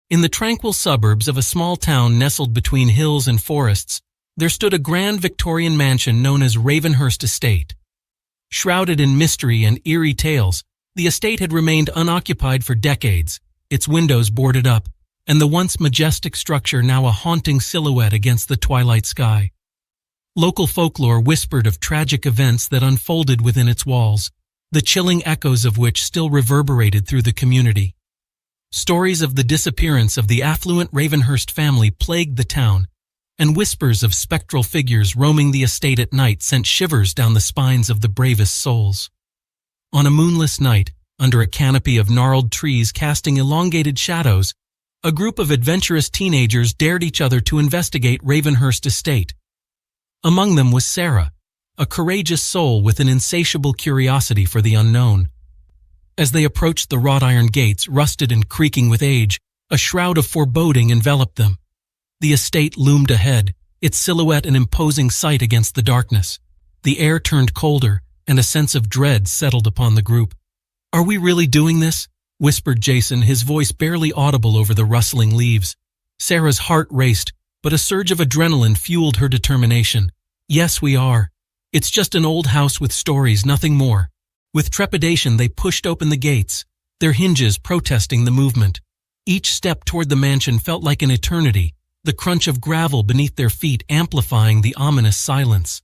In the tranquil suburbs of a small town nestled between hills and forests, there stood a grand Victorian mansion known as Ravenhurst Estate. Shrouded in mystery and eerie tales, the estate had remained unoccupied for decades, its windows boarded up, and the once majestic structure now a haunting silhouette against the twilight sky. Local folklore whispered of tragic events that unfolded within its walls, the chilling echoes of which still reverberated through the community. Stories of the disappearance of the affluent Ravenhurst family plagued the town, and whispers of spectral figures roaming the estate at night sent shivers down the spines of the bravest souls. On a moonless night, under a canopy of gnarled trees casting elongated shadows, a group of adventurous teenagers dared each other to investigate Ravenhurst Estate. Among them was Sarah, a courageous soul with an insatiable curiosity for the unknown. As they approached the wrought iron gates, rusted and creaking with age, a shroud of foreboding enveloped them. The estate loomed ahead, its silhouette an imposing sight against the darkness. The air turned colder, and a sense of dread settled upon the group. "Are we really doing this?" whispered Jason, his voice barely audible over the rustling leaves. Sarah's heart raced, but a surge of adrenaline fueled her determination. "Yes, we are. It's just an old house with stories, nothing more." With trepidation, they pushed open the gates, their hinges protesting the movement. Each step toward the mansion felt like an eternity, the crunch of gravel beneath their feet amplifying the ominous silence.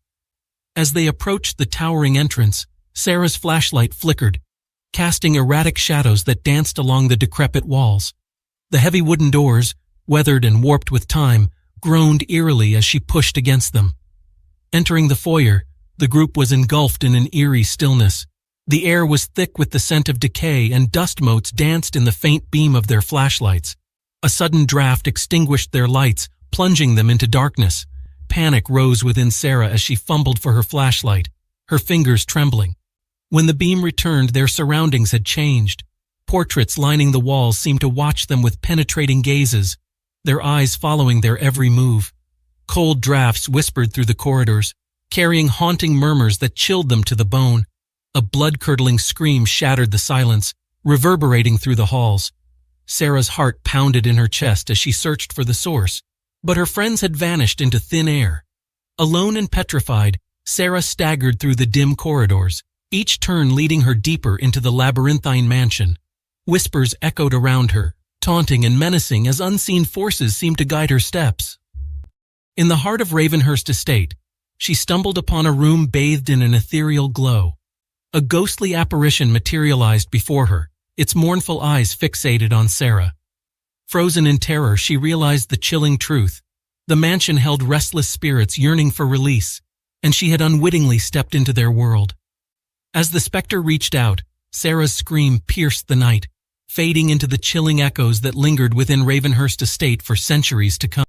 As they approached the towering entrance, Sarah's flashlight flickered, casting erratic shadows that danced along the decrepit walls. The heavy wooden doors, weathered and warped with time, groaned eerily as she pushed against them. Entering the foyer, the group was engulfed in an eerie stillness. The air was thick with the scent of decay, and dust motes danced in the faint beam of their flashlights. A sudden draft extinguished their lights, plunging them into darkness. Panic rose within Sarah as she fumbled for her flashlight, her fingers trembling. When the beam returned, their surroundings had changed. Portraits lining the walls seemed to watch them with penetrating gazes, their eyes following their every move. Cold drafts whispered through the corridors, carrying haunting murmurs that chilled them to the bone. A blood-curdling scream shattered the silence, reverberating through the halls. Sarah's heart pounded in her chest as she searched for the source, but her friends had vanished into thin air. Alone and petrified, Sarah staggered through the dim corridors, each turn leading her deeper into the labyrinthine mansion. Whispers echoed around her, taunting and menacing as unseen forces seemed to guide her steps. In the heart of Ravenhurst Estate, she stumbled upon a room bathed in an ethereal glow. A ghostly apparition materialized before her, its mournful eyes fixated on Sarah. Frozen in terror, she realized the chilling truth. The mansion held restless spirits yearning for release, and she had unwittingly stepped into their world. As the specter reached out, Sarah's scream pierced the night, fading into the chilling echoes that lingered within Ravenhurst Estate for centuries to come.